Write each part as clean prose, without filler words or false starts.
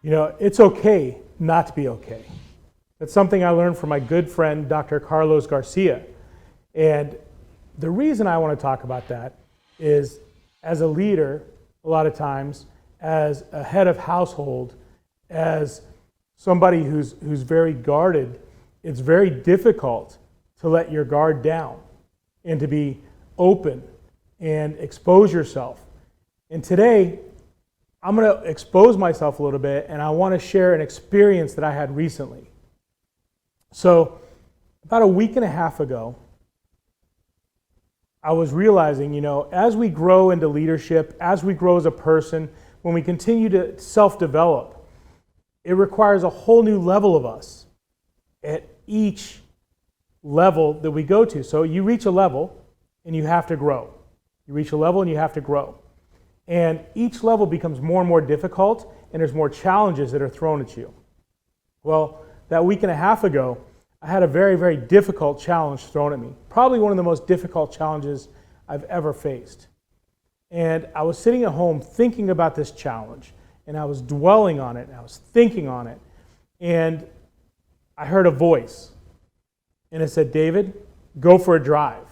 It's okay not to be okay. That's something I learned from my good friend, Dr. Carlos Garcia. And the reason I want to talk about that is, as a leader, a lot of times, as a head of household, as somebody who's very guarded, it's very difficult to let your guard down and to be open and expose yourself. And today, I'm going to expose myself a little bit, and I want to share an experience that I had recently. So, about a week and a half ago, I was realizing, as we grow into leadership, as we grow as a person, when we continue to self-develop, it requires a whole new level of us at each level that we go to. So you reach a level and you have to grow. You reach a level and you have to grow. And each level becomes more and more difficult, and there's more challenges that are thrown at you. Well, that week and a half ago, I had a very, very difficult challenge thrown at me. Probably one of the most difficult challenges I've ever faced. And I was sitting at home thinking about this challenge, and I was dwelling on it, and I was thinking on it, and I heard a voice, and it said, "David, go for a drive."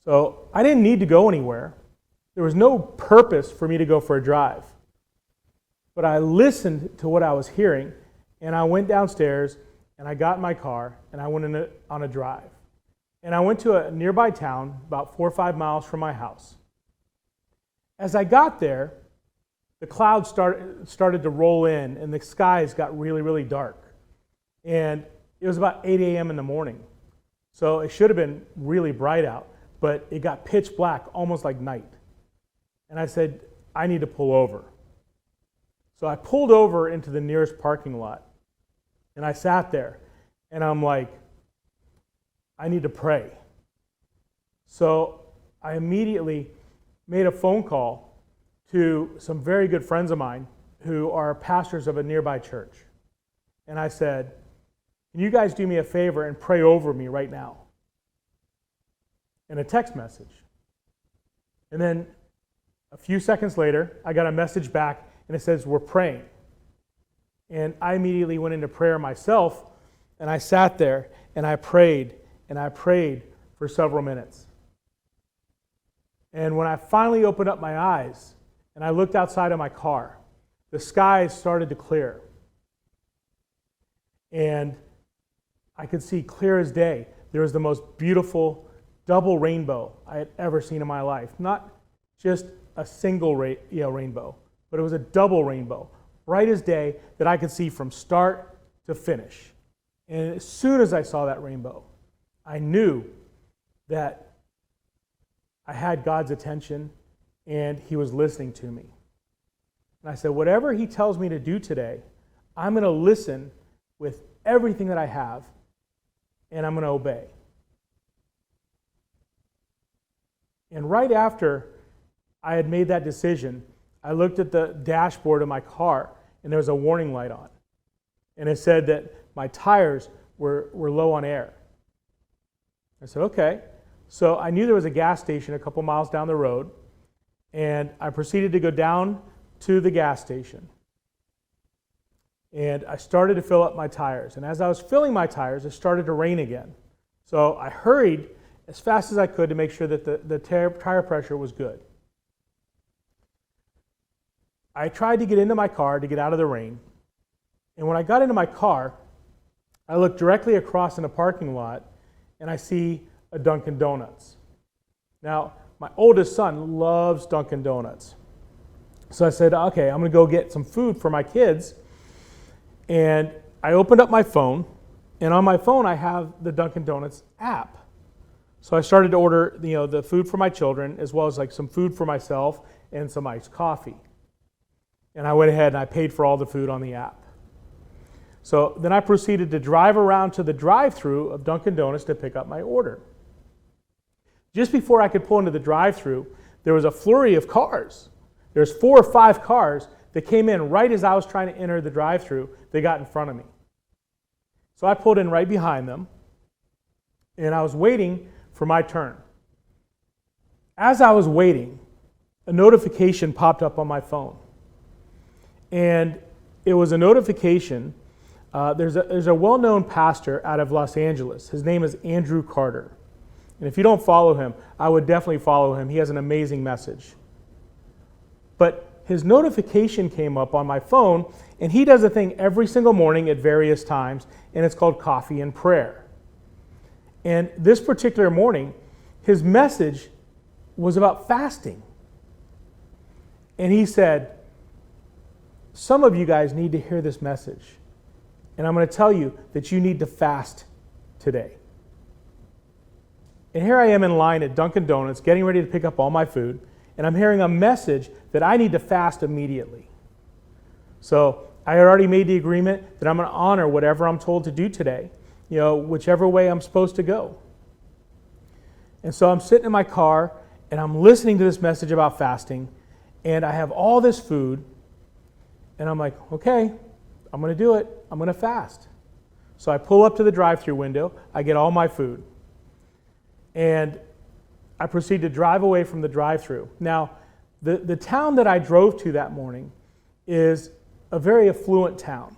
So I didn't need to go anywhere. There was no purpose for me to go for a drive. But I listened to what I was hearing, and I went downstairs, and I got in my car, and I went on a drive. And I went to a nearby town, about 4 or 5 miles from my house. As I got there, the clouds started to roll in, and the skies got really, really dark. And it was about 8 a.m. in the morning. So it should have been really bright out, but it got pitch black, almost like night. And I said, I need to pull over. So I pulled over into the nearest parking lot, and I sat there, and I'm like, I need to pray. So I immediately made a phone call to some very good friends of mine who are pastors of a nearby church. And I said, can you guys do me a favor and pray over me right now? In a text message. And then a few seconds later, I got a message back, and it says, we're praying. And I immediately went into prayer myself, and I sat there, and I prayed for several minutes. And when I finally opened up my eyes, and I looked outside of my car, the skies started to clear. And I could see clear as day. There was the most beautiful double rainbow I had ever seen in my life. Not just a single rainbow, but it was a double rainbow, bright as day, that I could see from start to finish. And as soon as I saw that rainbow, I knew that I had God's attention and He was listening to me. And I said, whatever He tells me to do today, I'm going to listen with everything that I have, and I'm going to obey. And right after I had made that decision, I looked at the dashboard of my car, and there was a warning light on. And it said that my tires were low on air. I said, okay. So I knew there was a gas station a couple miles down the road, and I proceeded to go down to the gas station. And I started to fill up my tires. And as I was filling my tires, it started to rain again. So I hurried as fast as I could to make sure that the tire pressure was good. I tried to get into my car to get out of the rain. And when I got into my car, I looked directly across in a parking lot, and I see a Dunkin' Donuts. Now, my oldest son loves Dunkin' Donuts. So I said, okay, I'm going to go get some food for my kids. And I opened up my phone, and on my phone I have the Dunkin' Donuts app. So I started to order, the food for my children, as well as like some food for myself and some iced coffee. And I went ahead and I paid for all the food on the app. So then I proceeded to drive around to the drive-thru of Dunkin' Donuts to pick up my order. Just before I could pull into the drive-thru, there was a flurry of cars. There's 4 or 5 cars that came in right as I was trying to enter the drive-thru. They got in front of me. So I pulled in right behind them, and I was waiting for my turn. As I was waiting, a notification popped up on my phone. And it was a notification. There's a well-known pastor out of Los Angeles. His name is Andrew Carter. And if you don't follow him, I would definitely follow him. He has an amazing message. But his notification came up on my phone, and he does a thing every single morning at various times, and it's called Coffee and Prayer. And this particular morning, his message was about fasting. And he said, some of you guys need to hear this message. And I'm going to tell you that you need to fast today. And here I am in line at Dunkin' Donuts, getting ready to pick up all my food, and I'm hearing a message that I need to fast immediately. So I had already made the agreement that I'm going to honor whatever I'm told to do today, whichever way I'm supposed to go. And so I'm sitting in my car, and I'm listening to this message about fasting, and I have all this food, and I'm like, okay, I'm going to do it. I'm going to fast. So I pull up to the drive-thru window, I get all my food, and I proceed to drive away from the drive-thru. Now, the town that I drove to that morning is a very affluent town.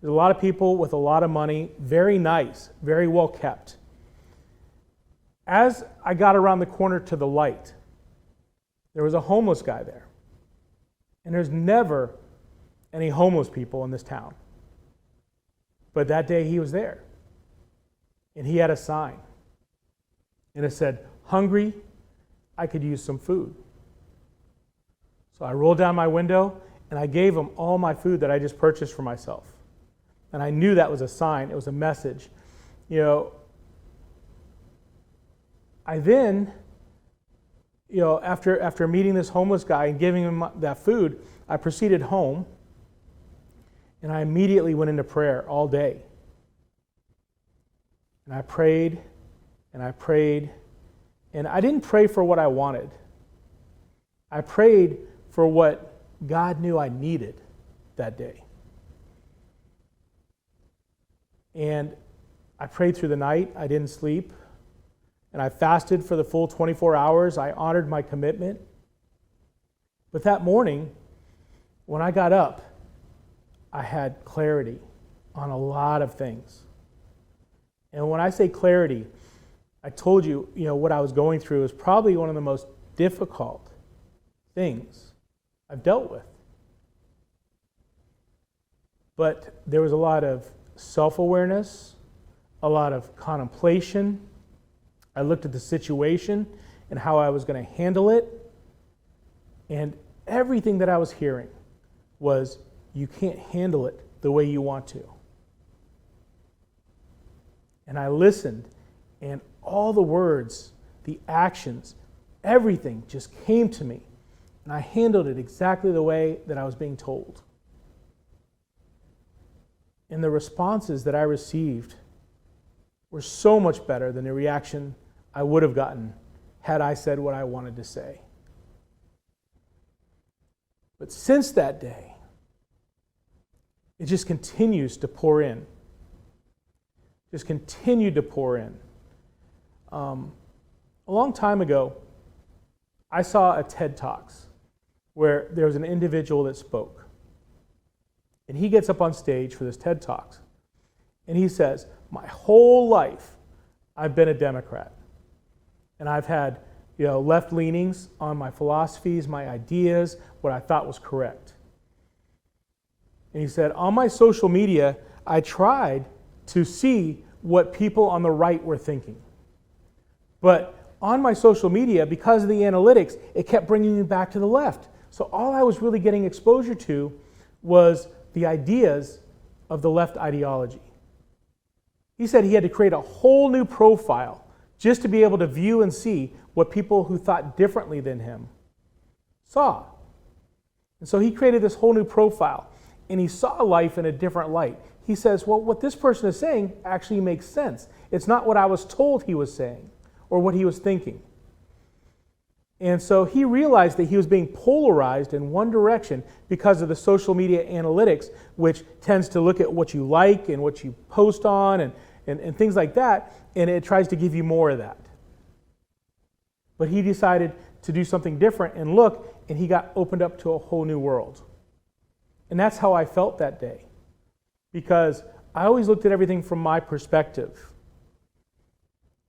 There's a lot of people with a lot of money, very nice, very well kept. As I got around the corner to the light, there was a homeless guy there. And there's never any homeless people in this town. But that day he was there. And he had a sign. And it said, hungry, I could use some food. So I rolled down my window and I gave him all my food that I just purchased for myself. And I knew that was a sign, it was a message. I then, after meeting this homeless guy and giving him that food, I proceeded home and I immediately went into prayer all day. And I prayed and I prayed. And I didn't pray for what I wanted. I prayed for what God knew I needed that day. And I prayed through the night. I didn't sleep. And I fasted for the full 24 hours. I honored my commitment. But that morning, when I got up, I had clarity on a lot of things. And when I say clarity, I told you, what I was going through is probably one of the most difficult things I've dealt with. But there was a lot of self-awareness, a lot of contemplation. I looked at the situation and how I was going to handle it. And everything that I was hearing was, you can't handle it the way you want to. And I listened, and all the words, the actions, everything just came to me. And I handled it exactly the way that I was being told. And the responses that I received were so much better than the reaction I would have gotten had I said what I wanted to say. But since that day, it just continues to pour in. Just continued to pour in. A long time ago, I saw a TED Talks where there was an individual that spoke. And he gets up on stage for this TED Talks. And he says, my whole life, I've been a Democrat. And I've had left leanings on my philosophies, my ideas, what I thought was correct. And he said, on my social media, I tried to see what people on the right were thinking. But on my social media, because of the analytics, it kept bringing me back to the left. So all I was really getting exposure to was the ideas of the left ideology. He said he had to create a whole new profile just to be able to view and see what people who thought differently than him saw. And so he created this whole new profile, and he saw life in a different light. He says, well, what this person is saying actually makes sense. It's not what I was told he was saying or what he was thinking. And so he realized that he was being polarized in one direction because of the social media analytics, which tends to look at what you like and what you post on and things like that, and it tries to give you more of that. But he decided to do something different and look, and he got opened up to a whole new world. And that's how I felt that day, because I always looked at everything from my perspective.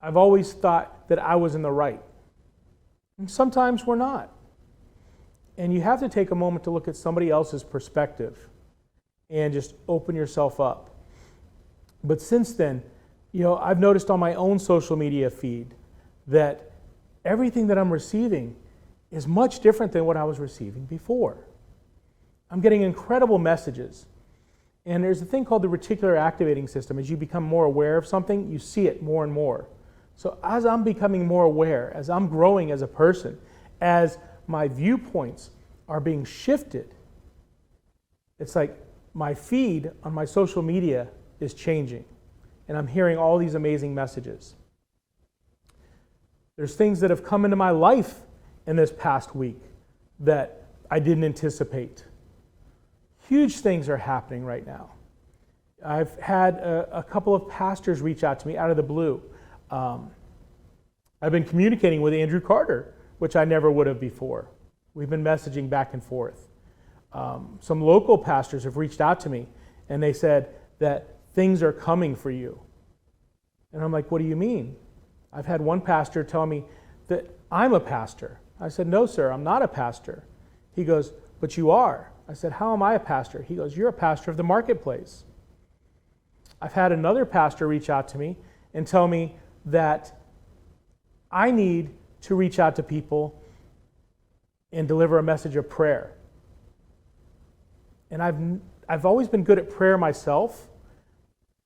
I've always thought that I was in the right. And sometimes we're not. And you have to take a moment to look at somebody else's perspective and just open yourself up. But since then, I've noticed on my own social media feed that everything that I'm receiving is much different than what I was receiving before. I'm getting incredible messages. And there's a thing called the reticular activating system. As you become more aware of something, you see it more and more. So as I'm becoming more aware, as I'm growing as a person, as my viewpoints are being shifted, it's like my feed on my social media is changing. And I'm hearing all these amazing messages. There's things that have come into my life in this past week that I didn't anticipate. Huge things are happening right now. I've had a couple of pastors reach out to me out of the blue. I've been communicating with Andrew Carter, which I never would have before. We've been messaging back and forth. Some local pastors have reached out to me, and they said that things are coming for you. And I'm like, what do you mean? I've had one pastor tell me that I'm a pastor. I said, no, sir, I'm not a pastor. He goes, but you are. I said, how am I a pastor? He goes, you're a pastor of the marketplace. I've had another pastor reach out to me and tell me that I need to reach out to people and deliver a message of prayer. And I've always been good at prayer myself,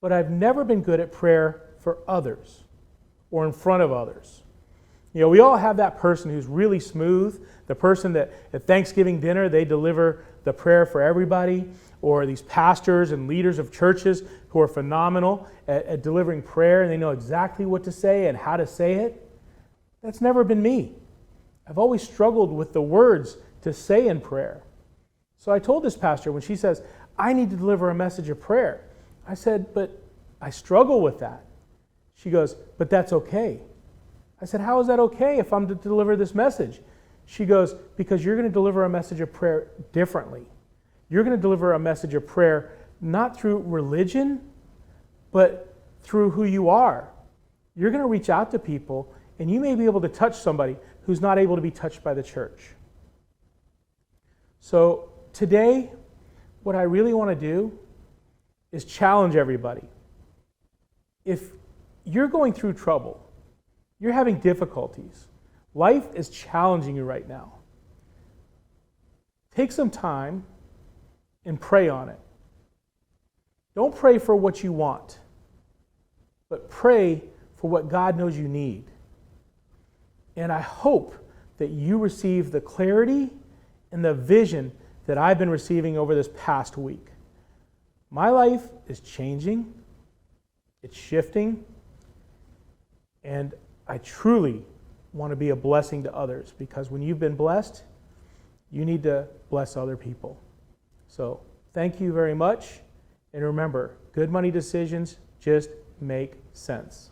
but I've never been good at prayer for others or in front of others. We all have that person who's really smooth, the person that at Thanksgiving dinner they deliver the prayer for everybody, or these pastors and leaders of churches who are phenomenal at delivering prayer and they know exactly what to say and how to say it. That's never been me. I've always struggled with the words to say in prayer. So I told this pastor when she says, I need to deliver a message of prayer. I said, but I struggle with that. She goes, but that's okay. I said, how is that okay if I'm to deliver this message? She goes, because you're going to deliver a message of prayer differently. You're going to deliver a message of prayer not through religion, but through who you are. You're going to reach out to people, and you may be able to touch somebody who's not able to be touched by the church. So today, what I really want to do is challenge everybody. If you're going through trouble, you're having difficulties, life is challenging you right now, take some time and pray on it. Don't pray for what you want, but pray for what God knows you need. And I hope that you receive the clarity and the vision that I've been receiving over this past week. My life is changing, it's shifting, and I truly want to be a blessing to others, because when you've been blessed, you need to bless other people. So thank you very much. And remember, good money decisions just make sense.